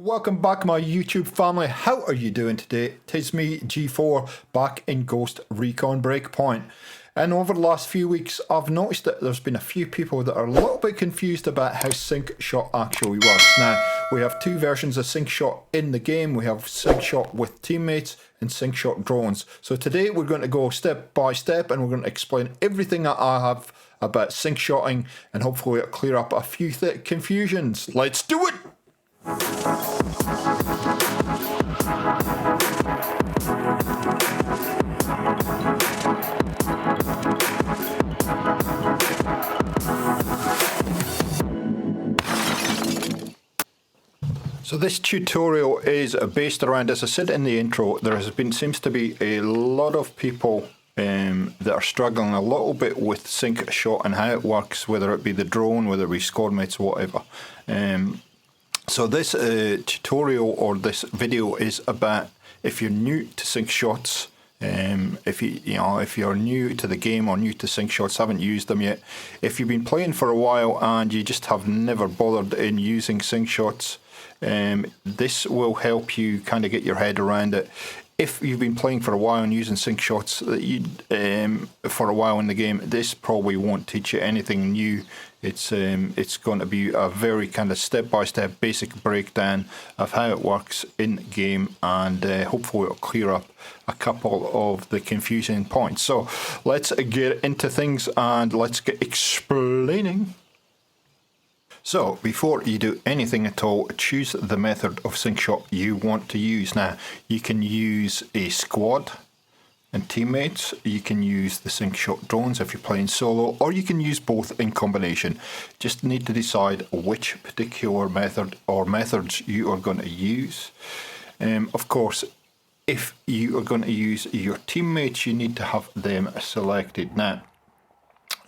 Welcome back, my YouTube family. How are you doing today? Tis me, G4, back in Ghost Recon Breakpoint. And over the last few weeks, I've noticed that there's been a few people that are a little bit confused about how sync shot actually works. Now, we have two versions of sync shot in the game. We have sync shot with teammates and sync shot drones. So today we're going to go step by step and we're going to explain everything that I have about sync shotting, and hopefully it'll clear up a few confusions. Let's do it! So this tutorial is based around, as I said in the intro, seems to be a lot of people that are struggling a little bit with sync shot and how it works, whether it be the drone, whether it be squad mates, whatever. So this tutorial or this video is about if you're new to sync shots, if you're new to the game or new to sync shots, haven't used them yet, if you've been playing for a while and you just have never bothered in using sync shots, this will help you kind of get your head around it. If you've been playing for a while and using sync shots for a while in the game, this probably won't teach you anything new. It's going to be a very kind of step-by-step basic breakdown of how it works in game, and hopefully it'll clear up a couple of the confusing points. So let's get into things and let's get explaining. So before you do anything at all, choose the method of sync shot you want to use. Now, you can use a squad and teammates, you can use the sync shot drones if you're playing solo, or you can use both in combination. Just need to decide which particular method or methods you are going to use. Of course, if you are going to use your teammates, you need to have them selected. Now,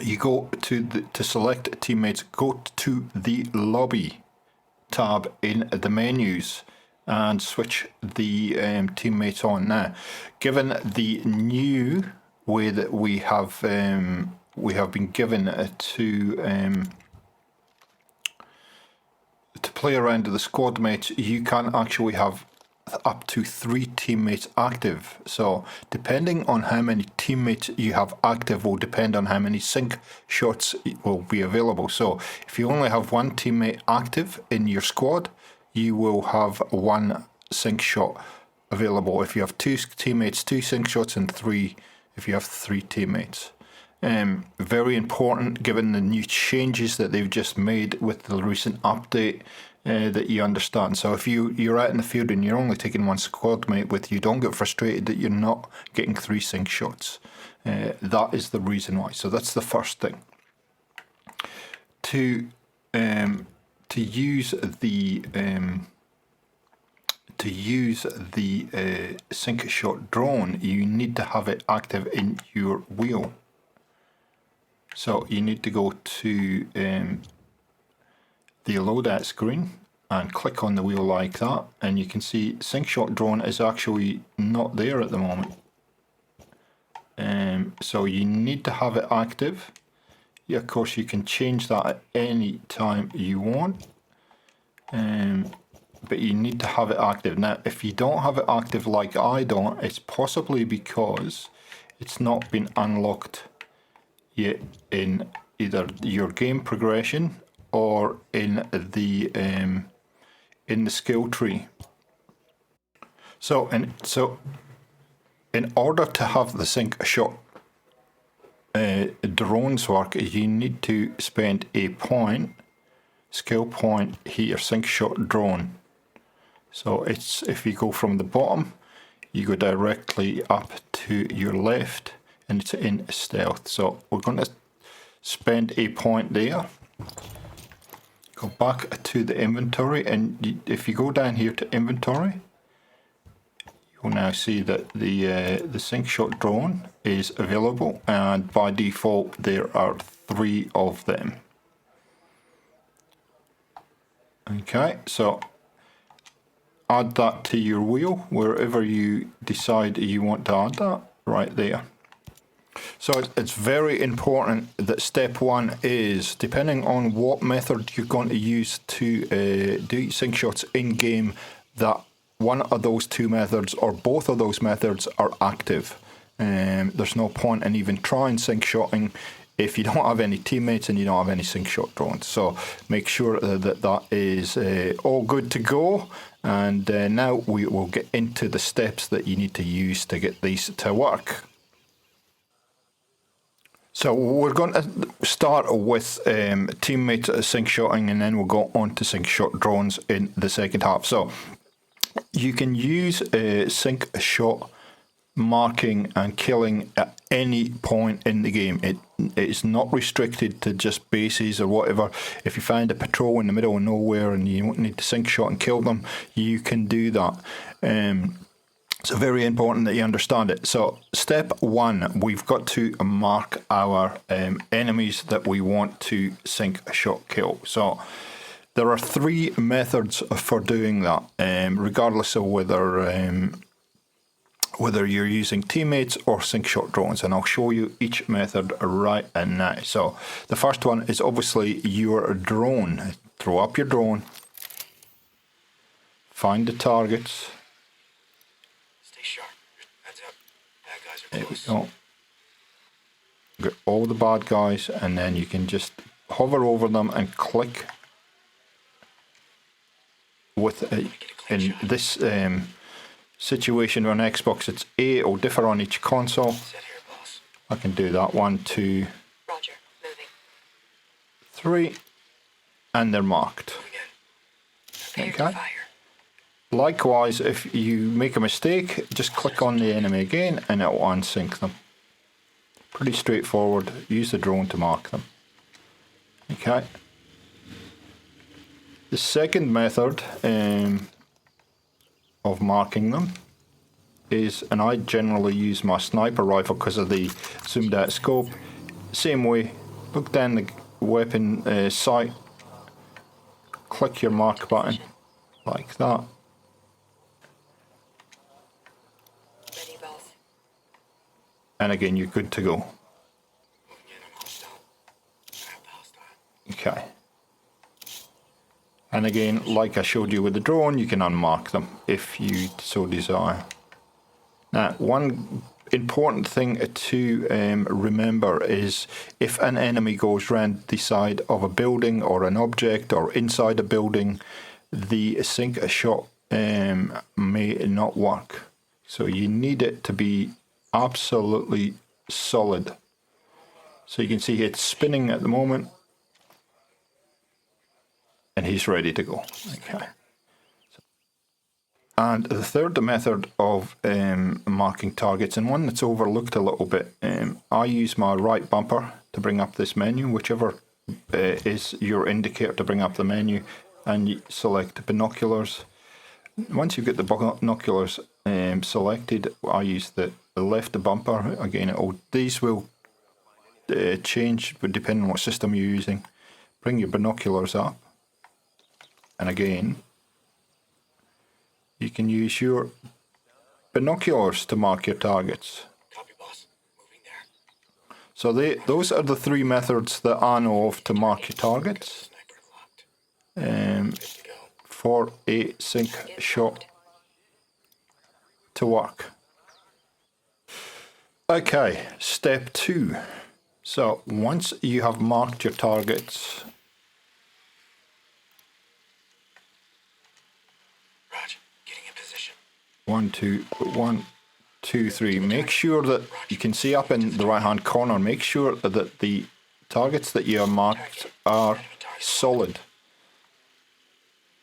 you go to select teammates, go to the lobby tab in the menus and switch the teammates on. Now, given the new way that we have been given to play around with the squad mates, you can actually have up to 3 teammates active. So depending on how many teammates you have active will depend on how many sync shots will be available. So if you only have 1 teammate active in your squad, you will have 1 sync shot available. If you have 2 teammates, 2 sync shots, and 3 if you have 3 teammates. Very important given the new changes that they've just made with the recent update, that you understand. So if you're out in the field and you're only taking 1 squad mate with you, don't get frustrated that you're not getting 3 sync shots. That is the reason why. So that's the first thing. To use the sync shot drone, you need to have it active in your wheel. So you need to go to the loadout screen and click on the wheel like that, and you can see sync shot drone is actually not there at the moment. So you need to have it active. Yeah, of course you can change that at any time you want, but you need to have it active. Now, if you don't have it active like I don't, it's possibly because it's not been unlocked yet in either your game progression or in the skill tree. So in order to have the sync shot drones work, you need to spend a skill point here, sync shot drone. So it's, if you go from the bottom, you go directly up to your left, and it's in stealth. So we're going to spend a point there. Go back to the inventory, and if you go down here to inventory, you'll now see that the sync shot drone is available, and by default there are 3 of them. Okay, so add that to your wheel wherever you decide you want to add that, right there. So it's very important that step one is, depending on what method you're going to use to do sync shots in game, that one of those two methods or both of those methods are active. There's no point in even trying sync shotting if you don't have any teammates and you don't have any sync shot drones. So make sure that that is all good to go. And now we will get into the steps that you need to use to get these to work. So we're going to start with teammates sync shotting, and then we'll go on to sync shot drones in the second half. So you can use sync shot marking and killing at any point in the game. It is not restricted to just bases or whatever. If you find a patrol in the middle of nowhere and you need to sync shot and kill them, you can do that. So very important that you understand it. So step one, we've got to mark our enemies that we want to sync shot kill. So there are three methods for doing that, regardless of whether you're using teammates or sync shot drones, and I'll show you each method right now. So the first one is obviously your drone. Throw up your drone, find the targets. Stay sharp. Heads up. Bad guys are There close. we go. Get all the bad guys, and then you can just hover over them and click with in this situation on Xbox, it's A. It'll differ on each console. Sit here, boss. I can do that 1, 2, Roger, moving. 3, and they're marked. Moving in. Prepare Okay. to fire. Likewise, if you make a mistake, just click on the enemy again and it will unsync them. Pretty straightforward. Use the drone to mark them. Okay. The second method of marking them is, and I generally use my sniper rifle because of the zoomed out scope. Same way, look down the weapon sight, click your mark button like that. Ready, boss. And again, you're good to go. Moving in on hostile. I have the hostile. Okay. And again, like I showed you with the drone, you can unmark them if you so desire. Now, one important thing to remember is if an enemy goes round the side of a building or an object or inside a building, the sync shot may not work. So you need it to be absolutely solid. So you can see it's spinning at the moment. And he's ready to go. Okay. And the third method of marking targets, and one that's overlooked a little bit, I use my right bumper to bring up this menu, whichever is your indicator to bring up the menu, and you select binoculars. Once you get the binoculars selected, I use the left bumper. Again, these will change depending on what system you're using. Bring your binoculars up. And again, you can use your binoculars to mark your targets. Copy, boss. Moving there. So those are the three methods that I know of to mark your targets Sniper locked. Good to go. for a sync shot to work. Okay, step 2. So once you have marked your targets, Roger. Getting in position. 1, 2, 3. Make sure that you can see up in the right hand corner, make sure that the targets that you have marked are solid.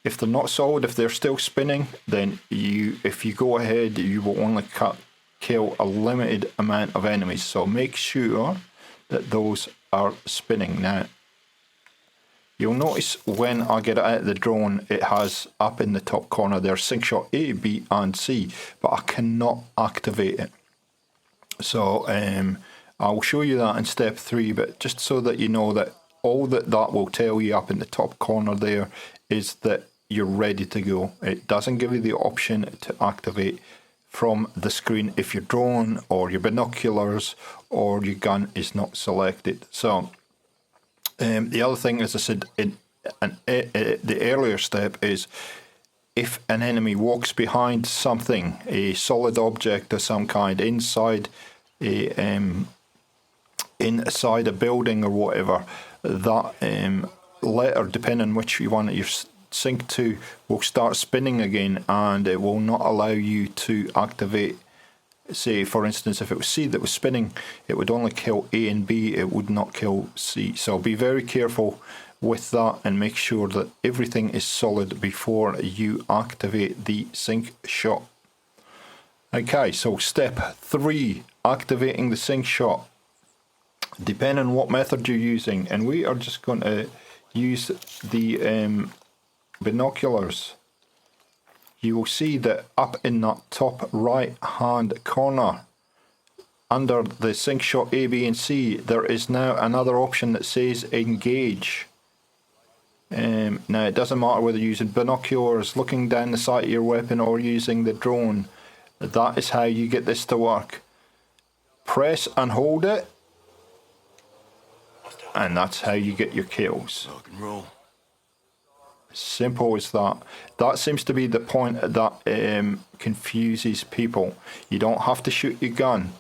If they're not solid, if they're still spinning, then if you go ahead, you will only kill a limited amount of enemies. So make sure that those are spinning. Now, you'll notice when I get it out of the drone, it has up in the top corner there sync shot A, B, and C, but I cannot activate it. So I'll show you that in step 3, but just so that you know that all that will tell you up in the top corner there is that you're ready to go. It doesn't give you the option to activate from the screen if your drone or your binoculars or your gun is not selected. So the other thing, as I said, the earlier step is if an enemy walks behind something, a solid object of some kind, inside a building or whatever, that letter, depending on which you want your sync to, will start spinning again, and it will not allow you to activate. Say, for instance, if it was C that was spinning, it would only kill A and B, it would not kill C. So be very careful with that and make sure that everything is solid before you activate the sync shot. Okay, so step 3, activating the sync shot. Depending on what method you're using, and we are just going to use the binoculars. You will see that up in that top right hand corner under the sync shot A, B and C, there is now another option that says engage. Now it doesn't matter whether you're using binoculars, looking down the sight of your weapon, or using the drone. That is how you get this to work. Press and hold it, and that's how you get your kills. Rock and roll. Simple as that. That seems to be the point that confuses people. You don't have to shoot your gun.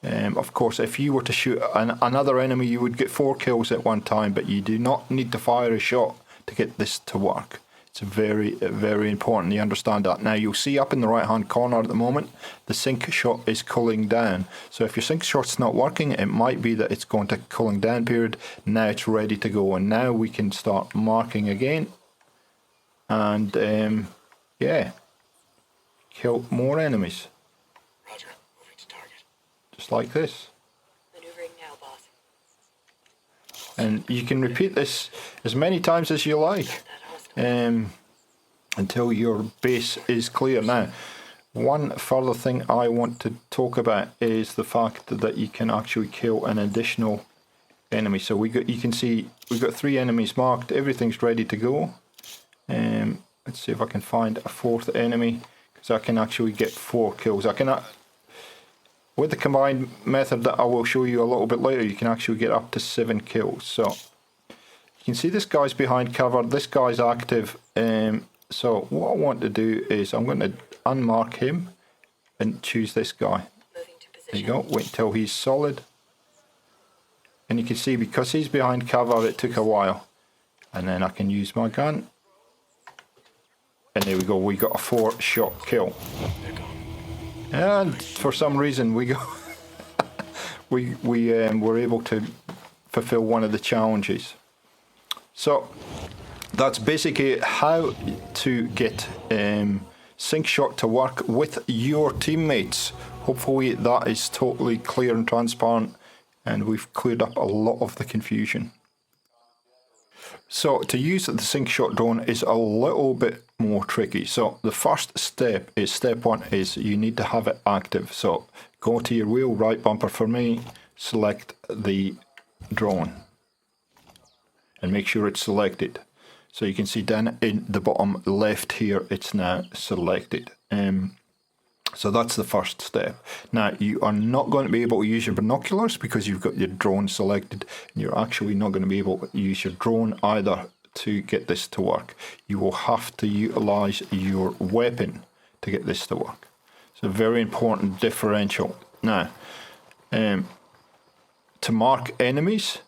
Of course, if you were to shoot another enemy, you would get 4 kills at one time, but you do not need to fire a shot to get this to work. It's very, very important you understand that. Now, you'll see up in the right hand corner at the moment, the sync shot is cooling down. So if your sync shot's not working, it might be that it's going to cooling down period. Now it's ready to go, and now we can start marking again. And yeah, kill more enemies. Roger. Moving to target. Just like this. Maneuvering now, boss. And you can repeat this as many times as you like, until your base is clear. Now, one further thing I want to talk about is the fact that you can actually kill an additional enemy. So you can see we've got 3 enemies marked. Everything's ready to go. Let's see if I can find a 4th enemy, because I can actually get 4 kills. I can, with the combined method that I will show you a little bit later, you can actually get up to 7 kills. So you can see this guy's behind cover, this guy's active. So what I want to do is I'm going to unmark him and choose this guy. Moving to position. There you go. Wait until he's solid. And you can see because he's behind cover, it took a while. And then I can use my gun. And there we go, we got a 4-shot kill. And for some reason we go we were able to fulfill one of the challenges. So that's basically how to get sync shot to work with your teammates. Hopefully that is totally clear and transparent, and we've cleared up a lot of the confusion. So to use the sync shot drone is a little bit more tricky. So the first step is, step 1 is you need to have it active. So go to your wheel right bumper for me, select the drone and make sure it's selected. So you can see down in the bottom left here, it's now selected. So that's the first step. Now you are not going to be able to use your binoculars because you've got your drone selected, and you're actually not going to be able to use your drone either to get this to work. You will have to utilize your weapon to get this to work. It's a very important differential. Now, to mark enemies,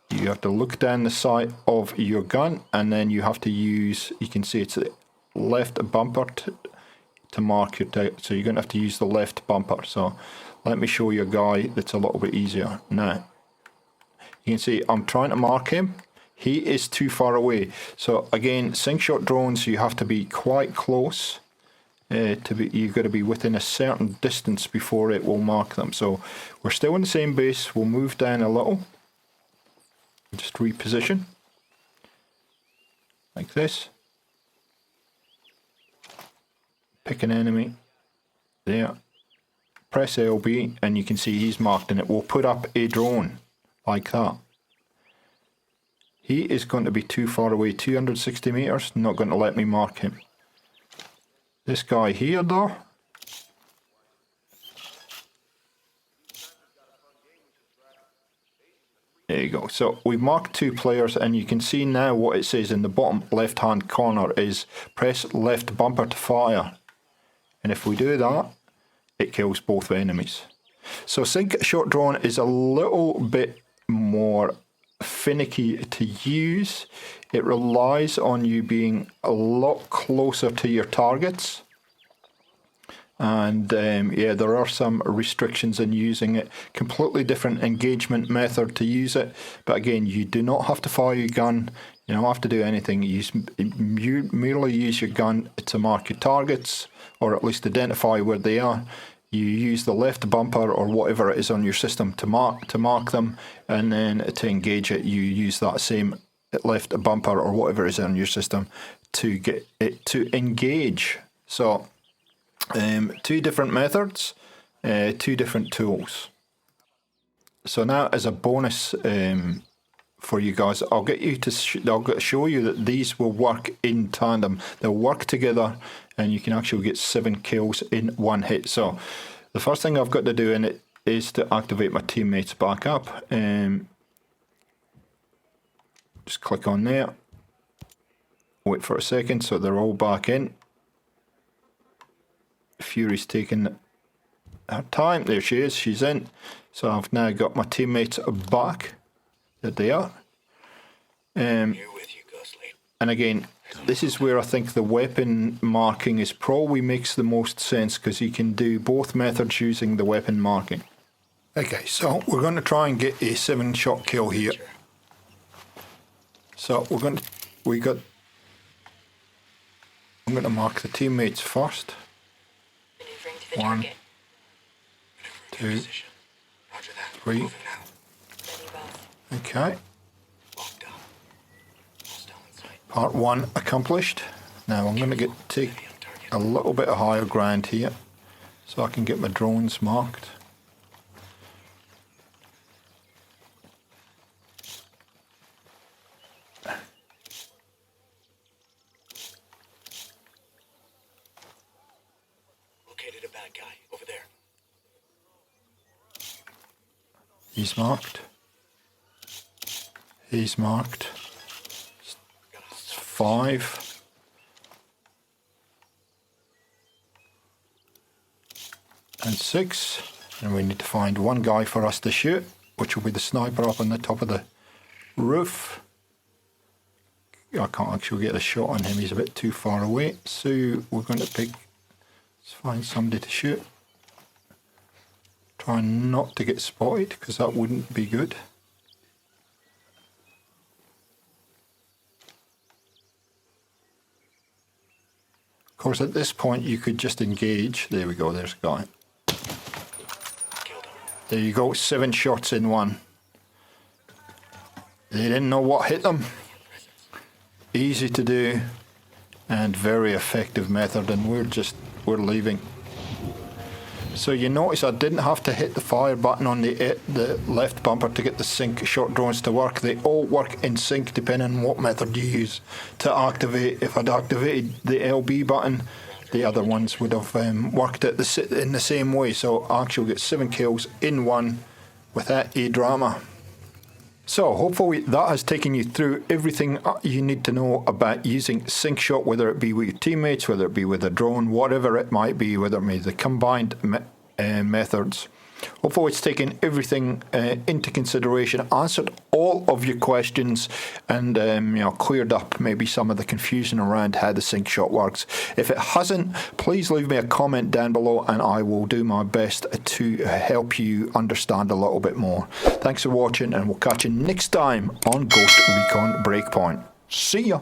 you have to look down the sight of your gun, and then you have to use, you can see it's the left bumper to mark your so you're going to have to use the left bumper. So let me show you a guy that's a little bit easier. Now you can see I'm trying to mark him, he is too far away. So again, sync shot drones, you have to be quite close you've got to be within a certain distance before it will mark them. So we're still in the same base, we'll move down a little, just reposition like this. Pick an enemy, there, press LB, and you can see he's marked, and it will put up a drone like that. He is going to be too far away, 260 meters, not going to let me mark him. This guy here though, There you go. So we've marked 2 players, and you can see now what it says in the bottom left hand corner is press left bumper to fire. And if we do that, it kills both enemies. So sync shot drone is a little bit more finicky to use. It relies on you being a lot closer to your targets. And yeah, there are some restrictions in using it. Completely different engagement method to use it. But again, you do not have to fire your gun. You don't have to do anything. You merely use your gun to mark your targets, or at least identify where they are. You use the left bumper or whatever it is on your system to mark them, and then to engage it, you use that same left bumper or whatever is on your system to get it to engage. So 2 different methods, 2 different tools. So now, as a bonus for you guys, I'll get you to I'll show you that these will work in tandem. They'll work together, and you can actually get 7 kills in one hit. So the first thing I've got to do in it is to activate my teammates back up. Just click on there. Wait for a second, so they're all back in. Fury's taking her time. There she is, she's in. So I've now got my teammates back. There they are. Here with you, Ghostly. And again, this is where I think the weapon marking is probably makes the most sense, because you can do both methods using the weapon marking. Okay, so we're going to try and get a 7-shot kill here. So I'm going to mark the teammates first. Maneuvering to the 1, target. 2, Roger that. 3. Moving now. Ready, boss. Okay. Locked up. Hostile in sight. Part 1 accomplished. Now I'm going to take Heavy on target. a little bit of higher ground here, so I can get my drones marked. Located a bad guy over there. He's marked. He's marked. Got a It's hostile. 5. And 6. And we need to find one guy for us to shoot, which will be the sniper up on the top of the roof. I can't actually get a shot on him, he's a bit too far away. So we're going to let's find somebody to shoot. Try not to get spotted, because that wouldn't be good. Of course, at this point you could just engage. There we go, there's a guy. Killed him. There you go, 7 shots in one. They didn't know what hit them. Easy to do and very effective method, and we're leaving. So you notice I didn't have to hit the fire button on the left bumper to get the sync shot drones to work. They all work in sync depending on what method you use to activate. If I'd activated the LB button, the other ones would have worked in the same way. So I actually get 7 kills in one without a drama. So hopefully that has taken you through everything you need to know about using sync shot, whether it be with your teammates, whether it be with a drone, whatever it might be, whether it be the combined methods. Hopefully it's taken everything into consideration, answered all of your questions, and cleared up maybe some of the confusion around how the sync shot works. If it hasn't, please leave me a comment down below and I will do my best to help you understand a little bit more. Thanks for watching, and we'll catch you next time on Ghost Recon Breakpoint. See ya!